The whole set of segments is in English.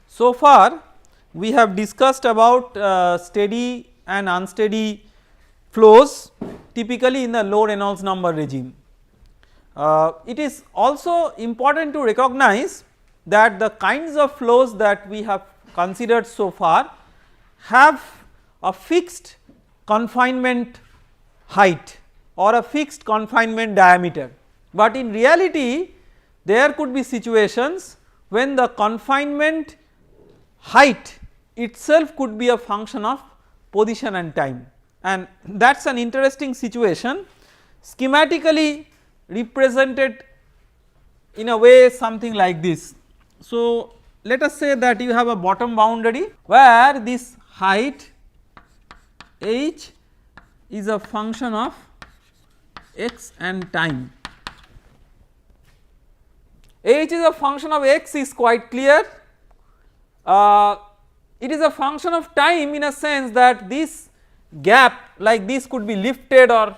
So far we have discussed about steady and unsteady flows typically in the low Reynolds number regime. It is also important to recognize that the kinds of flows that we have considered so far have a fixed confinement height or a fixed confinement diameter, but in reality there could be situations when the confinement height itself could be a function of position and time, and that is an interesting situation schematically represented in a way something like this. So, let us say that you have a bottom boundary where this height h is a function of x and time. H is a function of x is quite clear. It is a function of time in a sense that this gap like this could be lifted or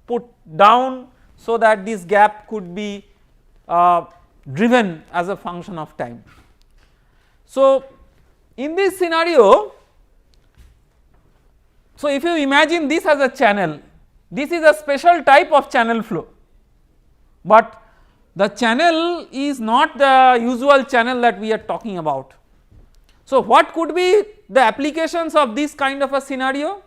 put down, so that this gap could be driven as a function of time. So, in this scenario, so if you imagine this as a channel, this is a special type of channel flow, but the channel is not the usual channel that we are talking about. So, what could be the applications of this kind of a scenario?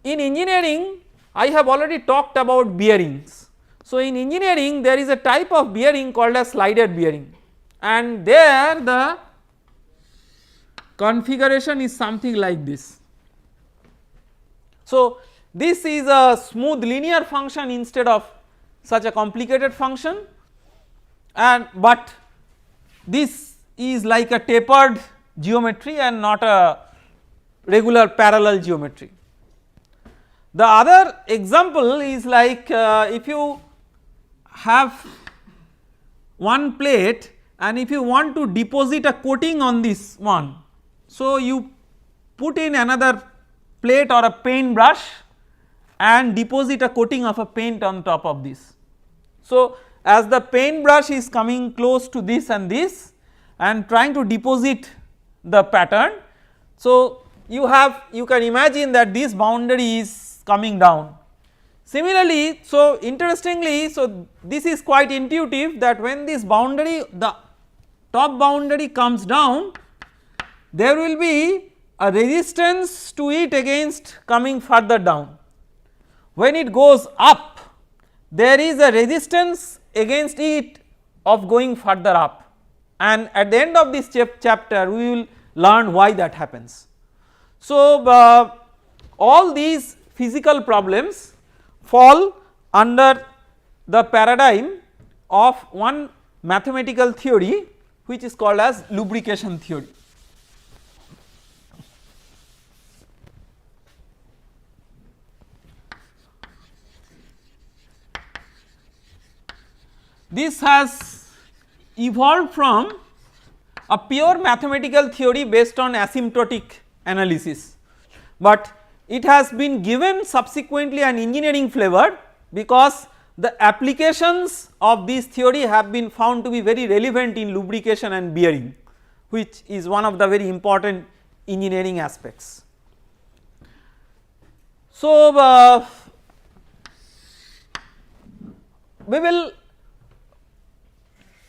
In engineering I have already talked about bearings. So, in engineering there is a type of bearing called as slided bearing, and there the configuration is something like this. So, this is a smooth linear function instead of such a complicated function, and but this is like a tapered geometry and not a regular parallel geometry. The other example is like if you have one plate and if you want to deposit a coating on this one, so you put in another plate or a paint brush and deposit a coating of a paint on top of this. So, as the paint brush is coming close to this and trying to deposit the pattern, so you can imagine that this boundary is coming down. Similarly, so interestingly, so this is quite intuitive that when this boundary, the top boundary comes down, there will be a resistance to it against coming further down. When it goes up, there is a resistance against it of going further up, and at the end of this chapter we will learn why that happens. So, all these physical problems fall under the paradigm of one mathematical theory which is called as lubrication theory. This has evolved from a pure mathematical theory based on asymptotic analysis, but it has been given subsequently an engineering flavor because the applications of this theory have been found to be very relevant in lubrication and bearing, which is one of the very important engineering aspects. So, we will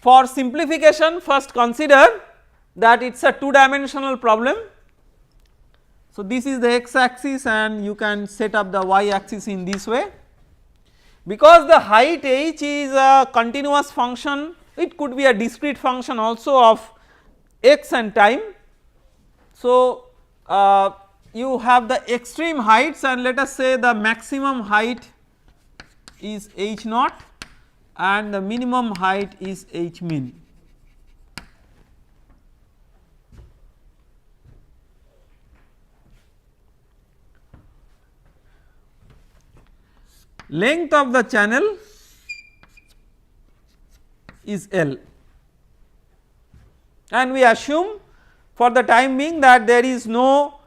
for simplification first consider that it is a 2-dimensional problem. So, this is the x axis and you can set up the y axis in this way. Because the height h is a continuous function, it could be a discrete function also of x and time. So, you have the extreme heights and let us say the maximum height is h naught and the minimum height is h min. length of the channel is L, and we assume for the time being that there is no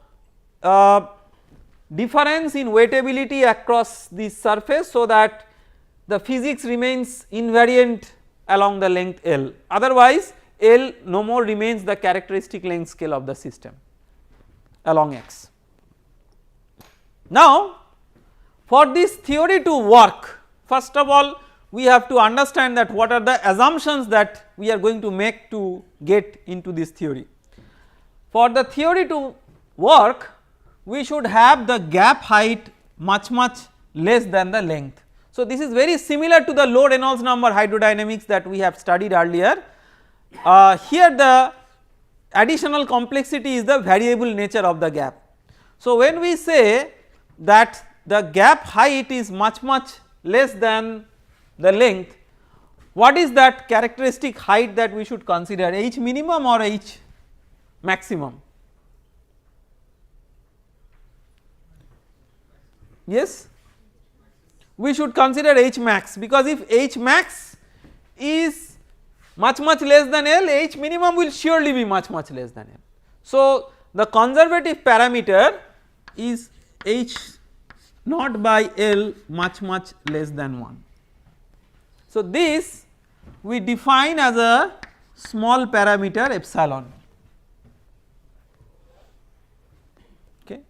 difference in weightability across this surface, so that the physics remains invariant along the length L, otherwise L no more remains the characteristic length scale of the system along X. Now for this theory to work, first of all we have to understand that what are the assumptions that we are going to make to get into this theory. For the theory to work, we should have the gap height much less than the length. So this is very similar to the low Reynolds number hydrodynamics that we have studied earlier. Here the additional complexity is the variable nature of the gap. So when we say that the gap height is much less than the length, what is that characteristic height that we should consider, H minimum or H maximum? Yes, we should consider H max, because if H max is much less than L, H minimum will surely be much less than L. So the conservative parameter is H naught by L much less than 1. So this we define as a small parameter epsilon. Okay.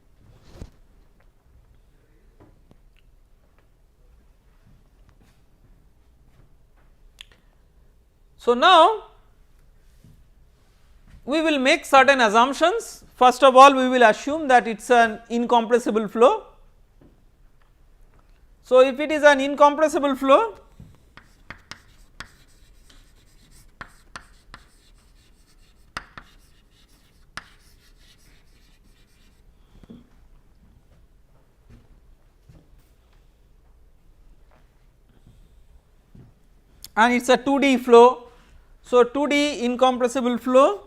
So now we will make certain assumptions. First of all, we will assume that it is an incompressible flow. So if it is an incompressible flow, and it is a 2D flow. So 2D incompressible flow,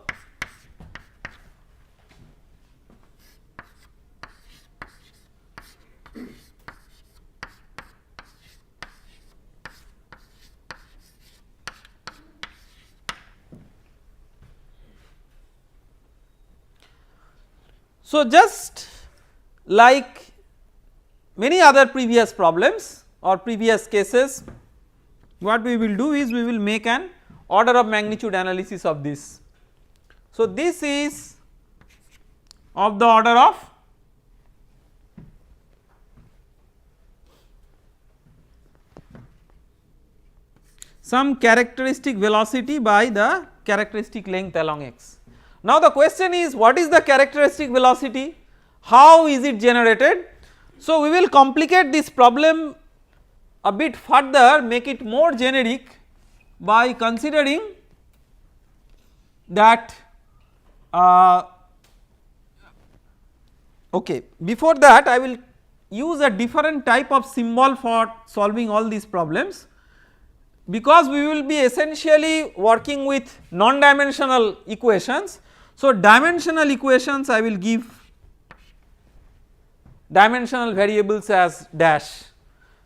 so just like many other previous problems or previous cases, what we will do is we will make an order of magnitude analysis of this. So this is of the order of some characteristic velocity by the characteristic length along X. Now the question is, what is the characteristic velocity, how is it generated? So we will complicate this problem a bit further, make it more generic by considering that okay, before that I will use a different type of symbol for solving all these problems, because we will be essentially working with non-dimensional equations. So dimensional equations I will give dimensional variables as dash.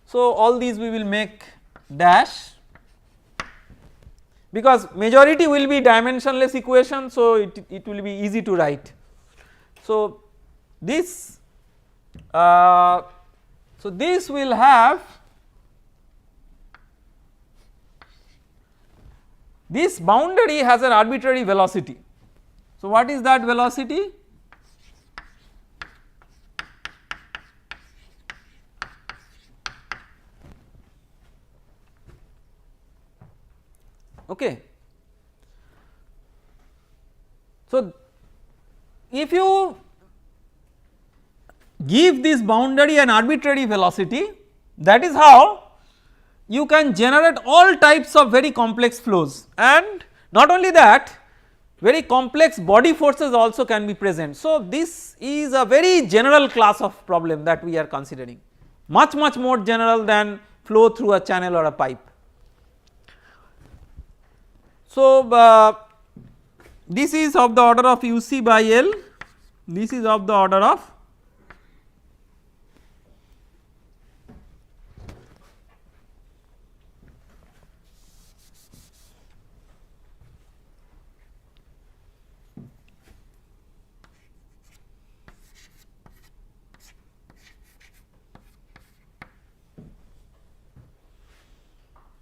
So all these we will make dash, because majority will be dimensionless equation, so it will be easy to write. So this this will have this boundary has an arbitrary velocity. So what is that velocity? Okay. So if you give this boundary an arbitrary velocity, that is how you can generate all types of very complex flows, and not only that, very complex body forces also can be present. So this is a very general class of problem that we are considering, much more general than flow through a channel or a pipe. So this is of the order of UC by L, this is of the order of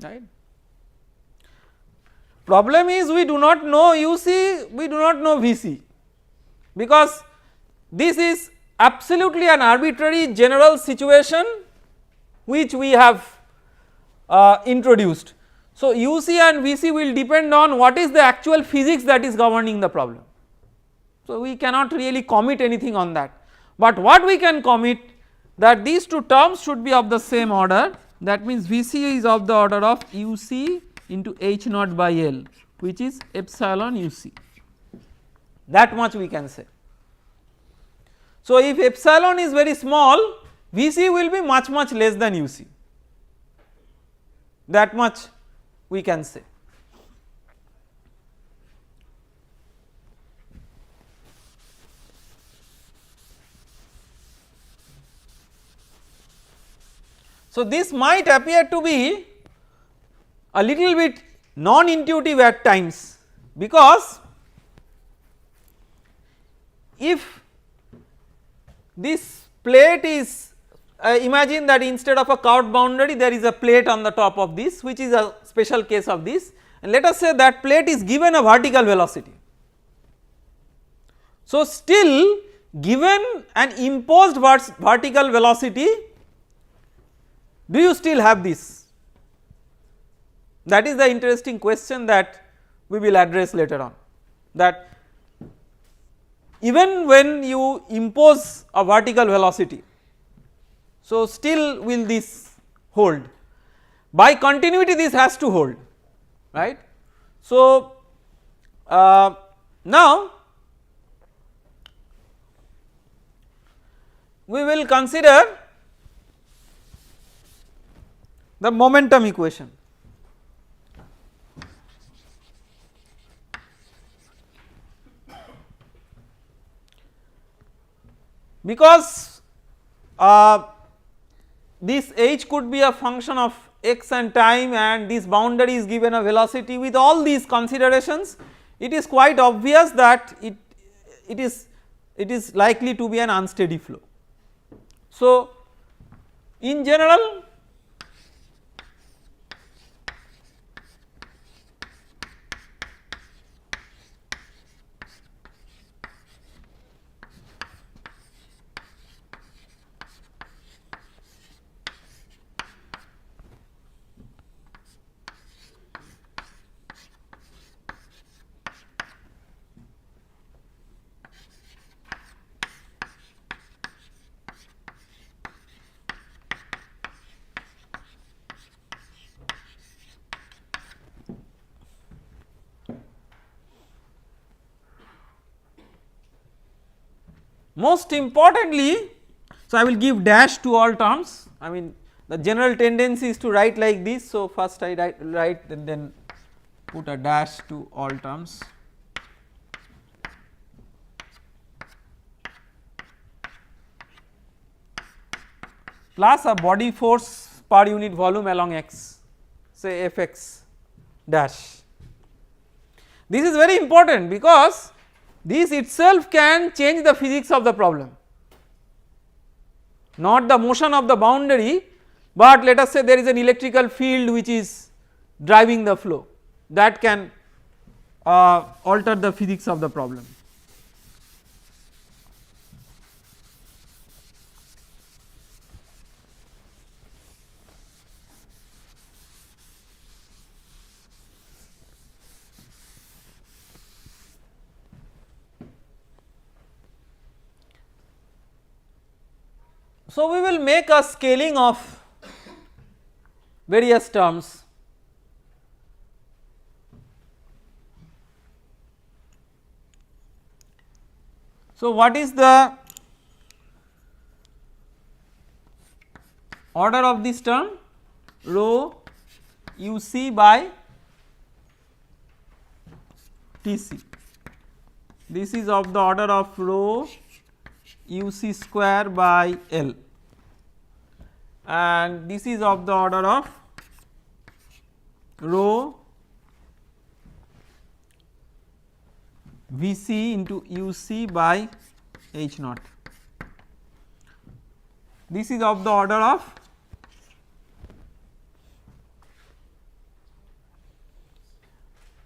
right. Problem is we do not know UC, we do not know VC, because this is absolutely an arbitrary general situation which we have introduced. So, UC and VC will depend on what is the actual physics that is governing the problem. So, we cannot really commit anything on that, but what we can commit that these two terms should be of the same order, that means VC is of the order of UC into H naught by L, which is epsilon UC, that much we can say. So, if epsilon is very small, VC will be much less than UC, that much we can say. So, this might appear to be a little bit non-intuitive at times, because if this plate is imagine that instead of a curved boundary there is a plate on the top of this, which is a special case of this, and let us say that plate is given a vertical velocity. So, still given an imposed vertical velocity, do you still have this? That is the interesting question that we will address later on, that even when you impose a vertical velocity, so still will this hold? By continuity this has to hold, right. So, now we will consider the momentum equation. Because this H could be a function of x and time, and this boundary is given a velocity, with all these considerations it is quite obvious that it is likely to be an unsteady flow. So, in general most importantly, so I will give dash to all terms. I mean the general tendency is to write like this. So, first I write and then put a dash to all terms. Plus a body force per unit volume along x, say Fx dash. This is very important because this itself can change the physics of the problem, not the motion of the boundary, but let us say there is an electrical field which is driving the flow, that can alter the physics of the problem. So, we will make a scaling of various terms. So, what is the order of this term? Rho UC by TC. This is of the order of rho UC square by L, and this is of the order of rho VC into UC by H naught. This is of the order of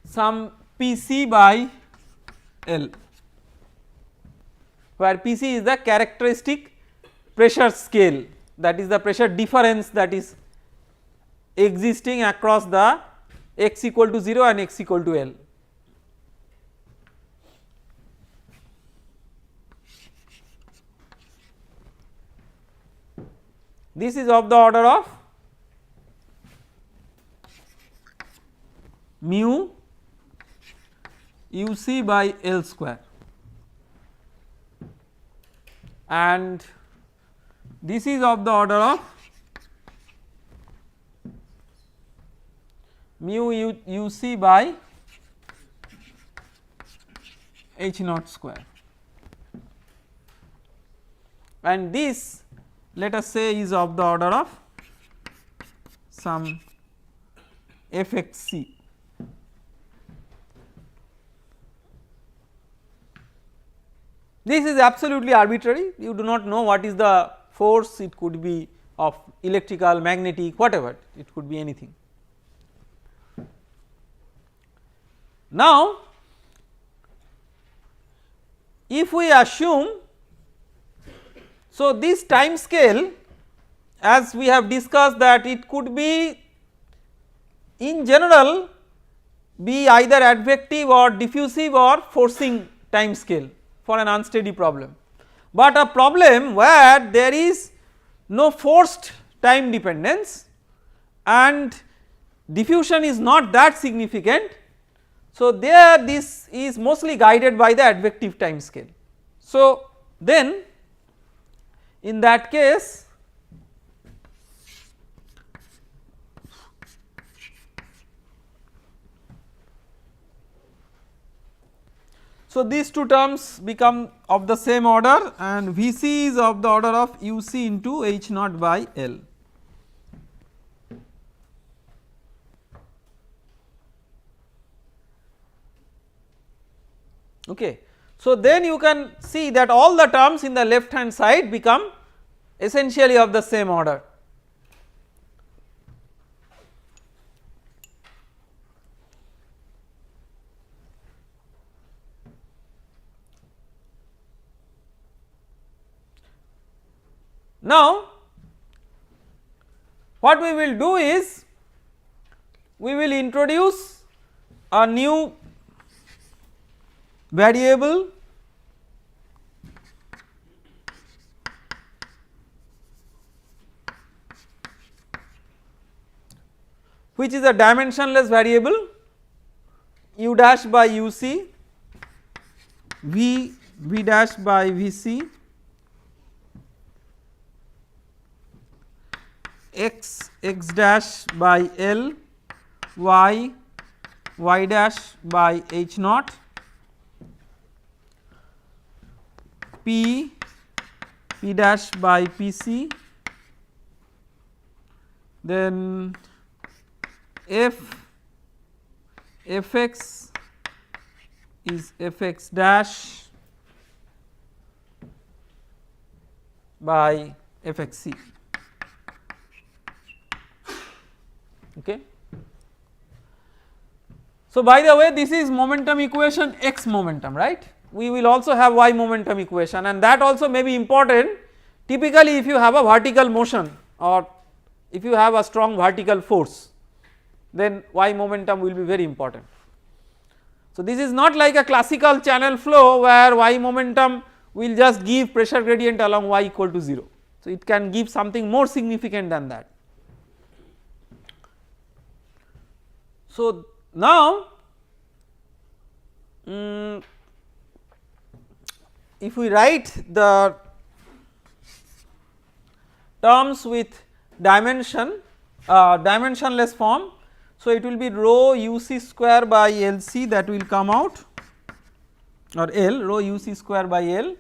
some Pc by L, where Pc is the characteristic pressure scale, that is the pressure difference that is existing across the x equal to 0 and x equal to L. This is of the order of mu UC by L square, and this is of the order of mu UC by H naught square, and this let us say is of the order of some Fxc. This is absolutely arbitrary, you do not know what is the force, it could be of electrical, magnetic, whatever, it could be anything. Now, if we assume, so this time scale, as we have discussed, that it could be in general be either advective or diffusive or forcing time scale for an unsteady problem, but a problem where there is no forced time dependence and diffusion is not that significant. So, there this is mostly guided by the advective time scale. So, then in that case so these two terms become of the same order, and Vc is of the order of Uc into H naught by L. Okay. So, then you can see that all the terms in the left hand side become essentially of the same order. Now, what we will do is we will introduce a new variable which is a dimensionless variable u dash by uc, v dash by vc, x dash by L, y dash by H naught, p dash by Pc, then fx is fx dash by fxc. Okay. So, by the way, this is momentum equation x momentum, right. We will also have y momentum equation, and that also may be important. Typically, if you have a vertical motion or if you have a strong vertical force, then y momentum will be very important. So, this is not like a classical channel flow where y momentum will just give pressure gradient along y equal to 0. So, it can give something more significant than that. So, now if we write the terms with dimensionless form, so it will be rho uc square by Lc, that will come out, or L, rho uc square by L,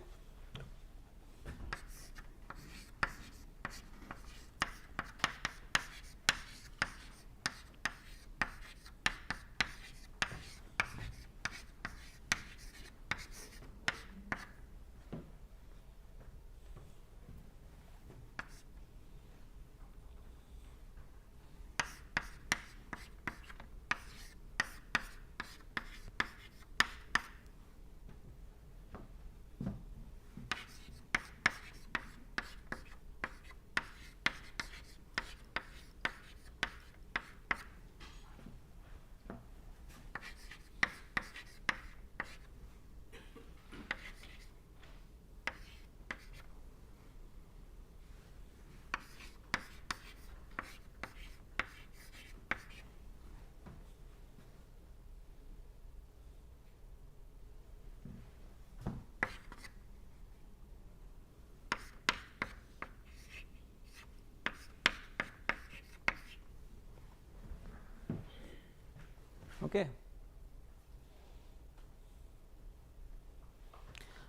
Okay.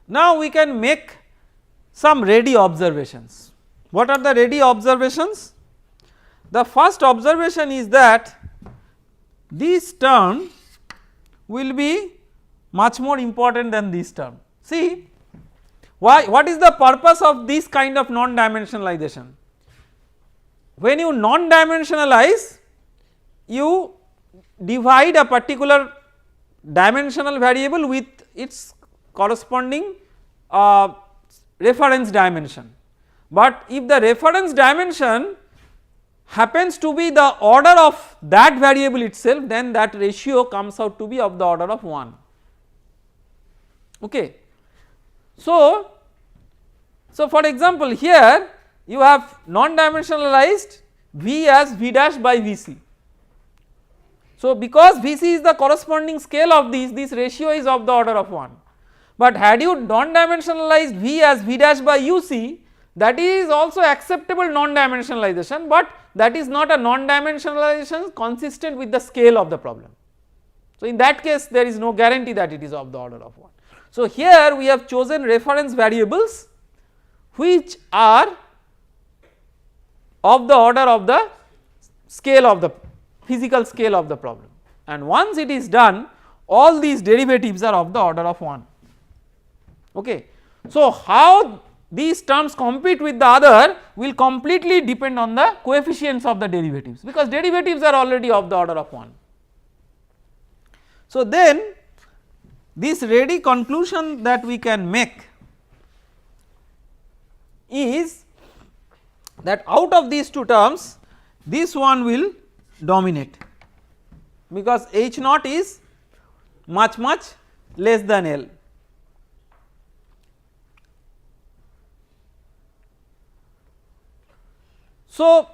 Now we can make some ready observations. What are the ready observations? The first observation is that this term will be much more important than this term. See, what is the purpose of this kind of non-dimensionalization? When you non-dimensionalize, you divide a particular dimensional variable with its corresponding reference dimension, but if the reference dimension happens to be the order of that variable itself, then that ratio comes out to be of the order of 1. Okay. So, for example, here you have non-dimensionalized V as V dash by Vc. So, because Vc is the corresponding scale of this ratio is of the order of 1. But had you non-dimensionalized V as V dash by Uc, that is also acceptable non-dimensionalization, but that is not a non-dimensionalization consistent with the scale of the problem. So, in that case there is no guarantee that it is of the order of 1. So, here we have chosen reference variables which are of the order of the scale of the physical scale of the problem, and once it is done, all these derivatives are of the order of 1. Okay. So, how these terms compete with the other will completely depend on the coefficients of the derivatives, because derivatives are already of the order of 1. So, then this ready conclusion that we can make is that out of these two terms this one will dominate, because H naught is much less than L. So,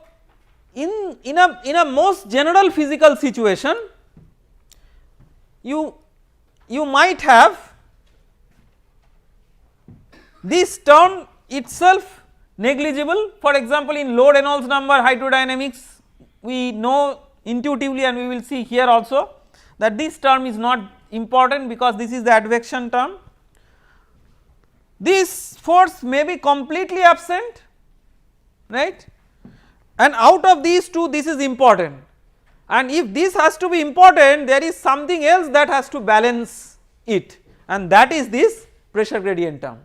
in a most general physical situation, you might have this term itself negligible. For example, in low Reynolds number hydrodynamics, we know intuitively, and we will see here also, that this term is not important because this is the advection term. This force may be completely absent, right, and out of these two this is important, and if this has to be important, there is something else that has to balance it, and that is this pressure gradient term.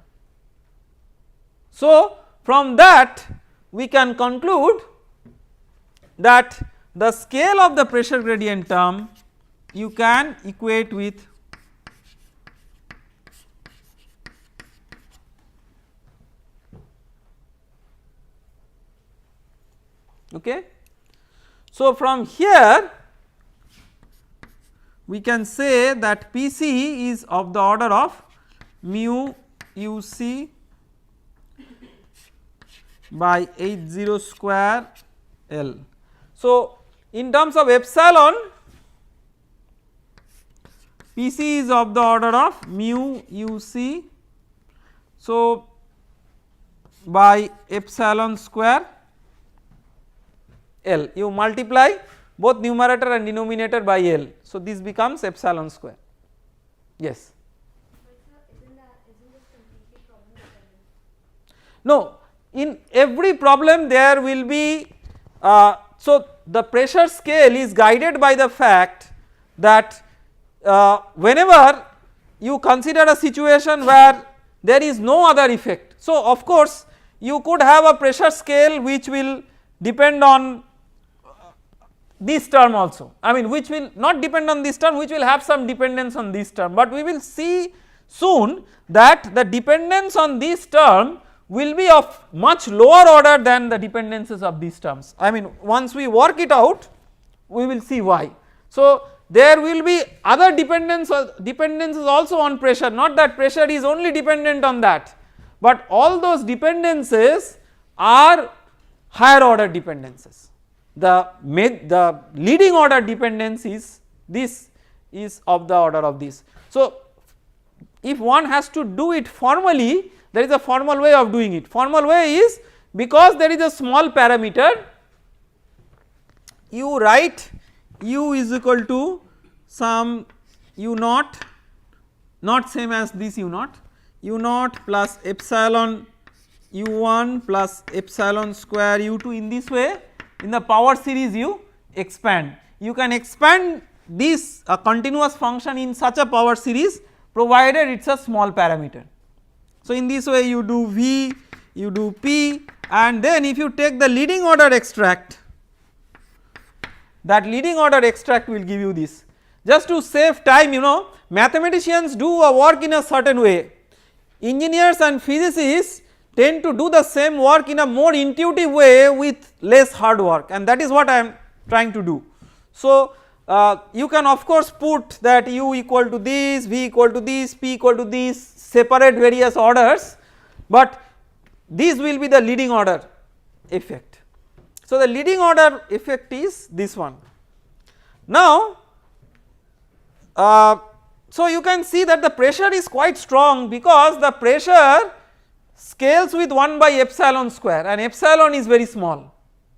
So, from that we can conclude that the scale of the pressure gradient term you can equate with okay. So, from here we can say that Pc is of the order of mu uc by H0 square L. So, in terms of epsilon, Pc is of the order of mu uc, so by epsilon square L, you multiply both numerator and denominator by L, so this becomes epsilon square. Yes. Isn't this completely problem dependent? No, in every problem there will be so the pressure scale is guided by the fact that whenever you consider a situation where there is no other effect. So, of course, you could have a pressure scale which will depend on this term also, I mean which will not depend on this term, which will have some dependence on this term, but we will see soon that the dependence on this term will be of much lower order than the dependencies of these terms. I mean once we work it out we will see why. So, there will be other dependencies also on pressure, not that pressure is only dependent on that, but all those dependencies are higher order dependencies. The leading order dependence is this is of the order of this. So, if one has to do it formally, there is a formal way of doing it. Formal way is, because there is a small parameter, you write u is equal to some u naught, not same as this u naught plus epsilon u1 plus epsilon square u2. In this way, in the power series you expand, you can expand this continuous function in such a power series provided it is a small parameter. So, in this way you do V, you do P, and then if you take the leading order extract, that leading order extract will give you this. Just to save time, you know, mathematicians do a work in a certain way, engineers and physicists tend to do the same work in a more intuitive way with less hard work, and that is what I am trying to do. So, you can of course put that u equal to this, v equal to this, p equal to this, separate various orders, but this will be the leading order effect. So, the leading order effect is this one. Now, so you can see that the pressure is quite strong because the pressure scales with 1 by epsilon square and epsilon is very small.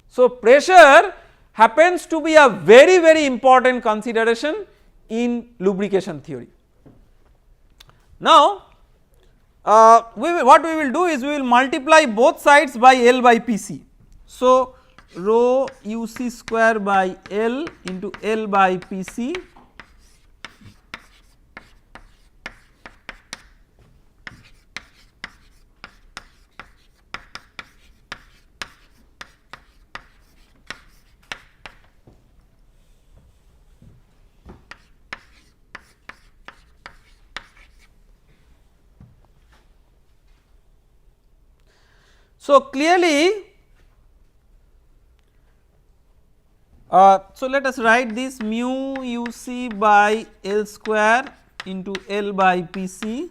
So, pressure happens to be a very very important consideration in lubrication theory. Now, what we will do is we will multiply both sides by L by Pc. So, rho uc square by L into L by Pc So, clearly, so let us write this mu uc by L square into L by Pc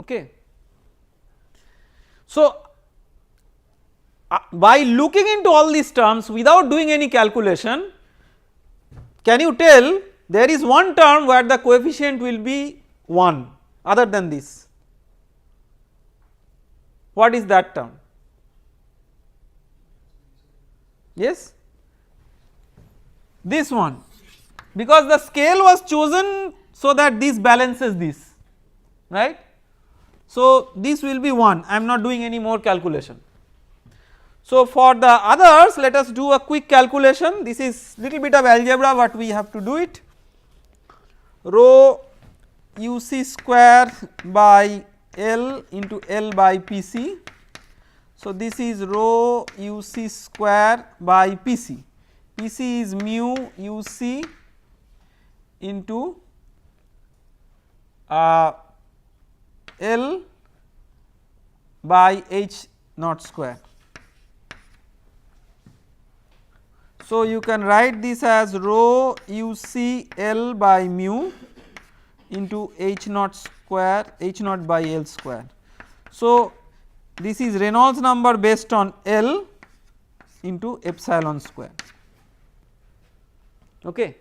okay. So, by looking into all these terms without doing any calculation, can you tell there is one term where the coefficient will be 1 other than this? What is that term? Yes, this one, because the scale was chosen so that this balances this, right. So, this will be 1, I am not doing any more calculation. So, for the others let us do a quick calculation, this is little bit of algebra but we have to do it. Rho uc square by L into L by Pc. So, this is rho uc square by Pc, Pc is mu uc into L by H naught square. So, you can write this as rho uc L by mu into H naught square, H naught by L square. So, this is Reynolds number based on L into epsilon square, okay.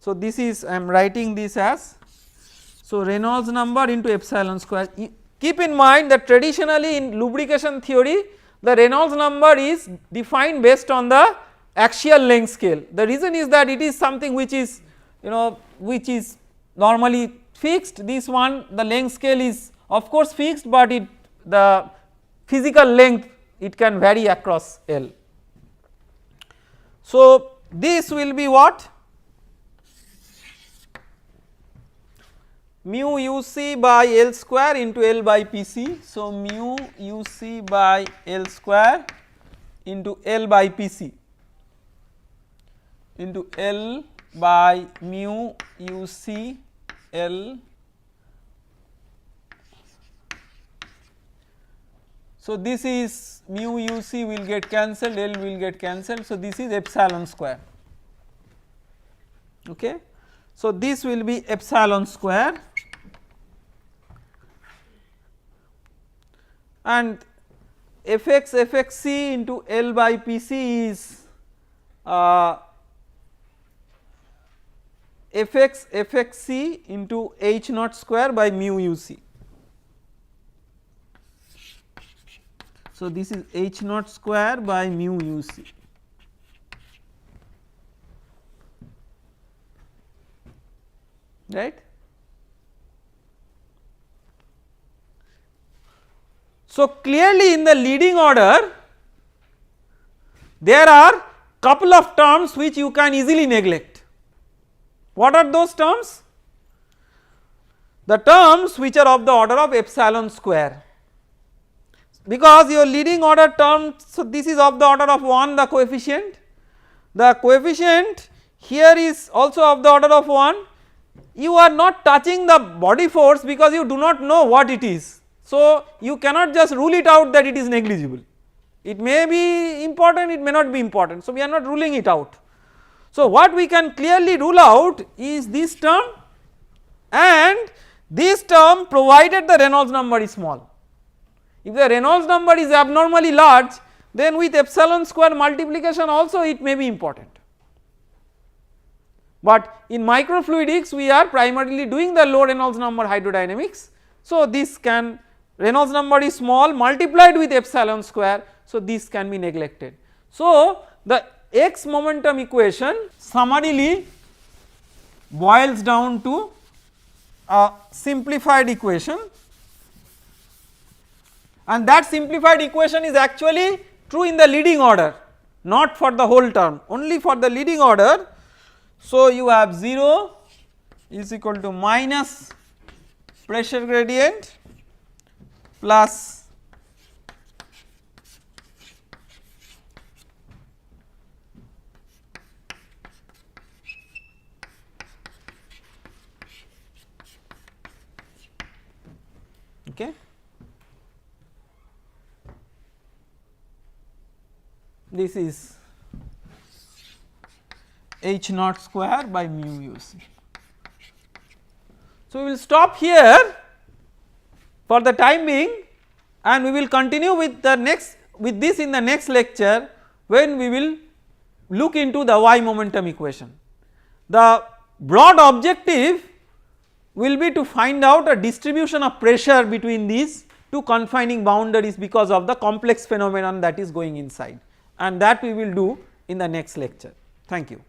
So, this is I am writing this as, so Reynolds number into epsilon square. Keep in mind that traditionally in lubrication theory the Reynolds number is defined based on the axial length scale. The reason is that it is something which is, you know, which is normally fixed. This one, the length scale is of course fixed, but it, the physical length, it can vary across L. So, this will be what? Mu uc by L square into L by Pc. So, mu uc by L square into L by Pc into L by mu uc L. So, this is mu uc will get cancelled, L will get cancelled. So, this is epsilon square, okay. So, this will be epsilon square, and Fxc into L by Pc is Fxc into H naught square by mu uc. So, this is H naught square by mu uc. Right. So, clearly in the leading order there are couple of terms which you can easily neglect. What are those terms? The terms which are of the order of epsilon square, because your leading order term, so this is of the order of 1 the coefficient here is also of the order of 1, you are not touching the body force because you do not know what it is. So, you cannot just rule it out that it is negligible, it may be important, it may not be important. So, we are not ruling it out. So, what we can clearly rule out is this term and this term provided the Reynolds number is small. If the Reynolds number is abnormally large, then with epsilon square multiplication also it may be important. But in microfluidics we are primarily doing the low Reynolds number hydrodynamics. So, this can Reynolds number is small multiplied with epsilon square, so this can be neglected. So, the X momentum equation summarily boils down to a simplified equation, and that simplified equation is actually true in the leading order, not for the whole term, only for the leading order. So, you have 0 is equal to minus pressure gradient plus okay. This is H naught square by mu uc. So, we will stop here for the time being and we will continue with the next with this in the next lecture, when we will look into the Y momentum equation. The broad objective will be to find out a distribution of pressure between these two confining boundaries because of the complex phenomenon that is going inside, and that we will do in the next lecture. Thank you.